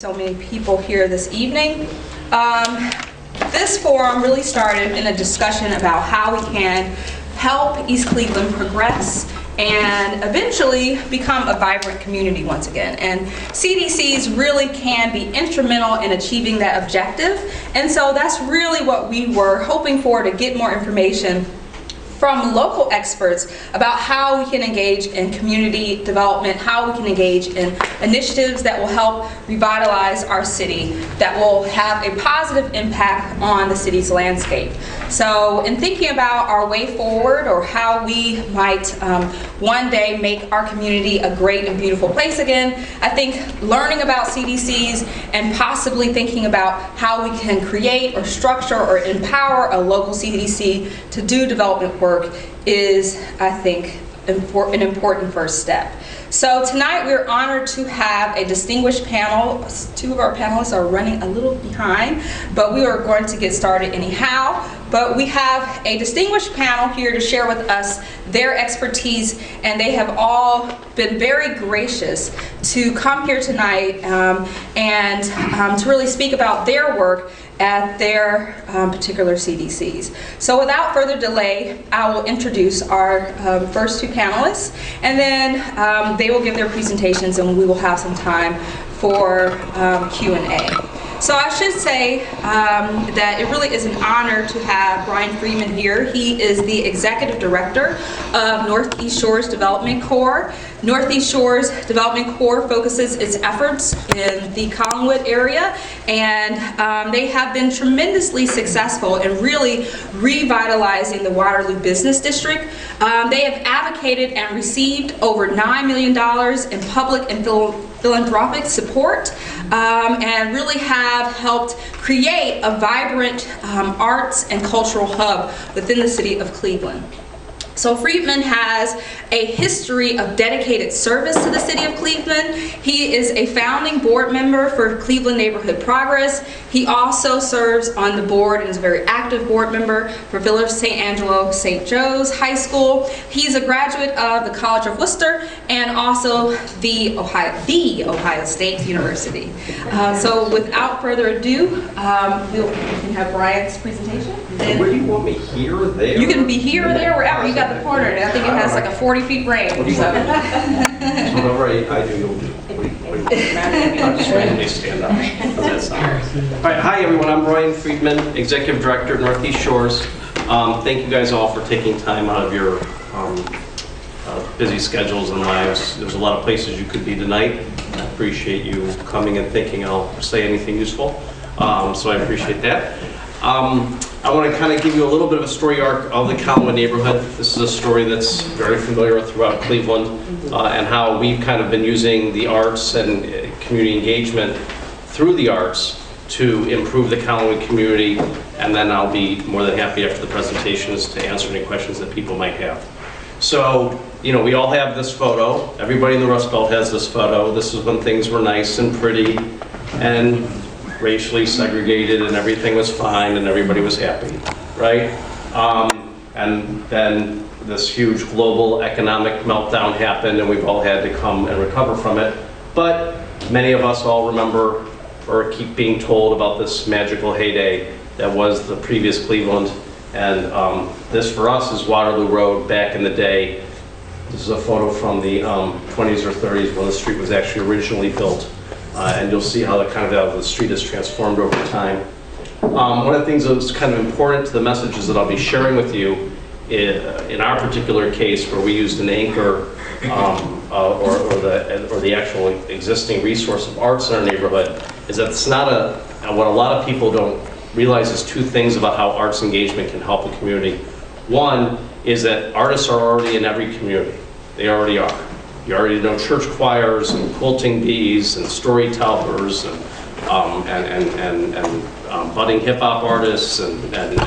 So many people here this evening. This forum really started in a discussion about how we can help East Cleveland progress and eventually become a vibrant community once again. And CDCs really can be instrumental in achieving that objective. And so that's really what we were hoping for, to get more information from local experts about how we can engage in community development, how we can engage in initiatives that will help revitalize our city, that will have a positive impact on the city's landscape. So in thinking about our way forward, or how we might one day make our community a great and beautiful place again, I think learning about CDCs and possibly thinking about how we can create or structure or empower a local CDC to do development work is, I think, an important first step. So tonight we're honored to have a distinguished panel. Two of our panelists are running a little behind, but we are going to get started anyhow. But we have a distinguished panel here to share with us their expertise, and they have all been very gracious to come here tonight and to really speak about their work at their particular CDCs. So without further delay, I will introduce our first two panelists, and then they will give their presentations, and we will have some time for Q&A. So I should say that it really is an honor to have Brian Friedman here. He is the Executive Director of Northeast Shores Development Corps. Northeast Shores Development Corps focuses its efforts in the Collinwood area, and they have been tremendously successful in really revitalizing the Waterloo Business District. They have advocated and received over $9 million in public and philanthropic support, and really have helped create a vibrant arts and cultural hub within the city of Cleveland. So Friedman has a history of dedicated service to the city of Cleveland. He is a founding board member for Cleveland Neighborhood Progress. He also serves on the board and is a very active board member for Village St. Angelo St. Joe's High School. He's a graduate of the College of Worcester and also the Ohio State University. So without further ado, we can have Brian's presentation. Where do you want me, here or there? You can be here or there, wherever. You got the corner, and I think it has like a 40-feet range. So. Whatever I do, you'll do. I'll just randomly stand up from that side. All right, hi everyone, I'm Brian Friedman, Executive Director at Northeast Shores. Thank you guys all for taking time out of your busy schedules and lives. There's a lot of places you could be tonight. I appreciate you coming and thinking I'll say anything useful. So I appreciate that. I want to kind of give you a little bit of a story arc of the Collinwood neighborhood. This is a story that's very familiar throughout Cleveland, and how we've kind of been using the arts and community engagement through the arts to improve the Collinwood community. And then I'll be more than happy after the presentations to answer any questions that people might have. So, you know, we all have this photo. Everybody in the Rust Belt has this photo. This is when things were nice and pretty and racially segregated and everything was fine and everybody was happy, right? And then this huge global economic meltdown happened and we've all had to come and recover from it. But many of us all remember or keep being told about this magical heyday that was the previous Cleveland. And this for us is Waterloo Road back in the day. This is a photo from the 20s or 30s when the street was actually originally built. And you'll see how the street has transformed over time. One of the things that's kind of important to the messages that I'll be sharing with you in our particular case, where we used an anchor or the actual existing resource of arts in our neighborhood, is that it's not what a lot of people don't realize is two things about how arts engagement can help a community. One is that artists are already in every community. They already are. You already know church choirs and quilting bees and storytellers and budding hip hop artists and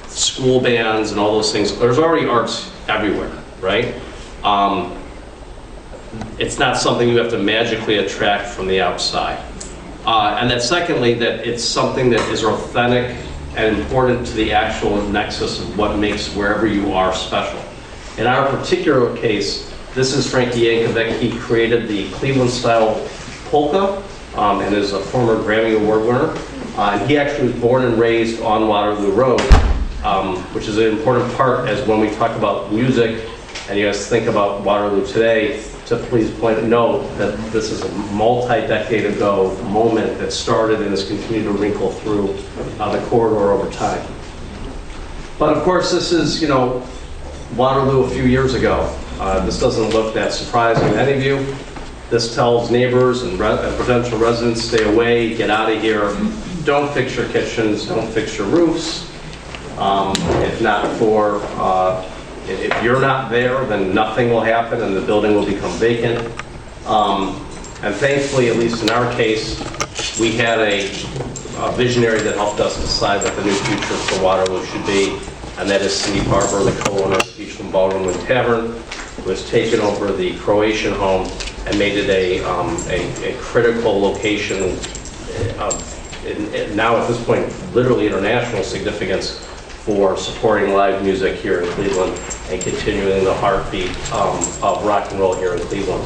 school bands and all those things. There's already arts everywhere, right? It's not something you have to magically attract from the outside. And then secondly, that it's something that is authentic and important to the actual nexus of what makes wherever you are special. In our particular case, this is Frankie Yankovic. He created the Cleveland-style polka and is a former Grammy Award winner. And he actually was born and raised on Waterloo Road, which is an important part as when we talk about music and you guys think about Waterloo today, to please note that this is a multi-decade ago moment that started and has continued to wrinkle through the corridor over time. But of course, this is, Waterloo a few years ago. This doesn't look that surprising to any of you. This tells neighbors and potential residents, stay away, get out of here. Don't fix your kitchens, don't fix your roofs. If you're not there, then nothing will happen and the building will become vacant. And thankfully, at least in our case, we had a visionary that helped us decide what the new future for Waterloo should be, and that is Cindy Barber, the co-owner of Beachland Ballroom and Tavern, who has taken over the Croatian home and made it a critical location now at this point, literally international significance for supporting live music here in Cleveland and continuing the heartbeat of rock and roll here in Cleveland.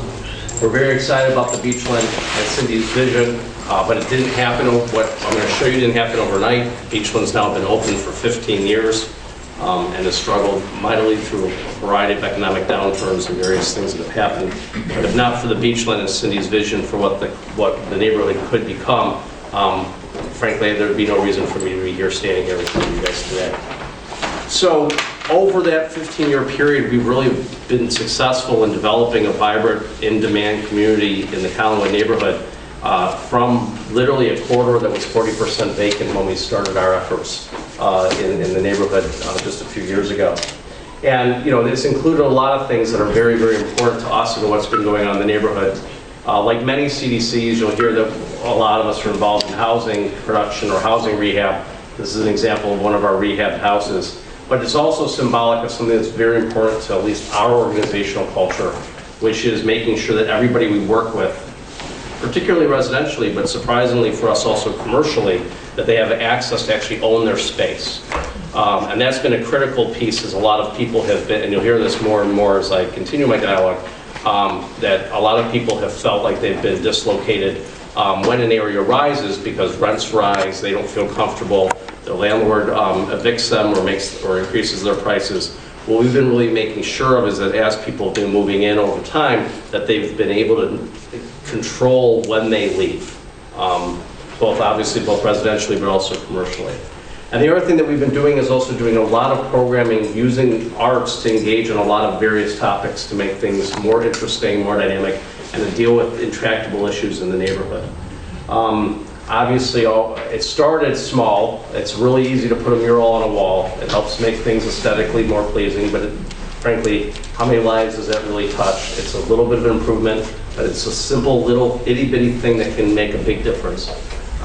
We're very excited about the Beachland and Cindy's vision, but it didn't happen, what I'm going to show you didn't happen overnight. Beachland's now been open for 15 years and has struggled mightily through a variety of economic downturns and various things that have happened. But if not for the Beachland and Cindy's vision for what the neighborhood could become, frankly, there'd be no reason for me to be here standing here with you guys today. So over that 15-year period, we've really been successful in developing a vibrant, in-demand community in the Collinwood neighborhood from literally a corridor that was 40% vacant when we started our efforts in the neighborhood just a few years ago. And this included a lot of things that are very, very important to us and what's been going on in the neighborhood. Like many CDCs, you'll hear that a lot of us are involved in housing production or housing rehab. This is an example of one of our rehabbed houses. But it's also symbolic of something that's very important to at least our organizational culture, which is making sure that everybody we work with, particularly residentially, but surprisingly for us also commercially, that they have access to actually own their space. And that's been a critical piece, as a lot of people have been, and you'll hear this more and more as I continue my dialogue, that a lot of people have felt like they've been dislocated when an area rises because rents rise, they don't feel comfortable, the landlord evicts them or increases their prices. What we've been really making sure of is that as people have been moving in over time, that they've been able to control when they leave, obviously both residentially but also commercially. And the other thing that we've been doing is also doing a lot of programming using arts to engage in a lot of various topics to make things more interesting, more dynamic, and to deal with intractable issues in the neighborhood. Obviously, it started small. It's really easy to put a mural on a wall. It helps make things aesthetically more pleasing, but frankly, how many lives does that really touch? It's a little bit of an improvement, but it's a simple little itty-bitty thing that can make a big difference.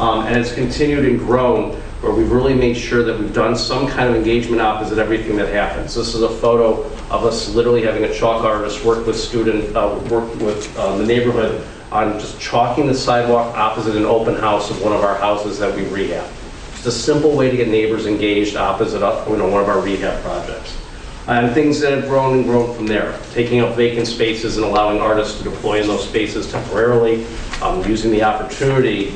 And it's continued and grown, where we've really made sure that we've done some kind of engagement opposite everything that happens. This is a photo of us literally having a chalk artist work with the neighborhood on just chalking the sidewalk opposite an open house of one of our houses that we rehab. Just a simple way to get neighbors engaged opposite one of our rehab projects. And things that have grown and grown from there. Taking up vacant spaces and allowing artists to deploy in those spaces temporarily, using the opportunity,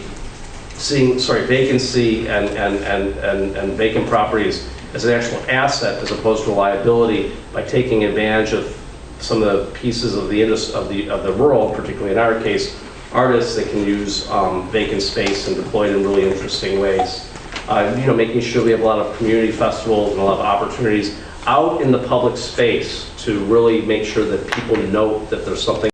seeing vacancy and vacant properties as an actual asset as opposed to a liability by taking advantage of some of the pieces of the rural, particularly in our case, artists that can use vacant space and deploy it in really interesting ways. Making sure we have a lot of community festivals and a lot of opportunities out in the public space to really make sure that people know that there's something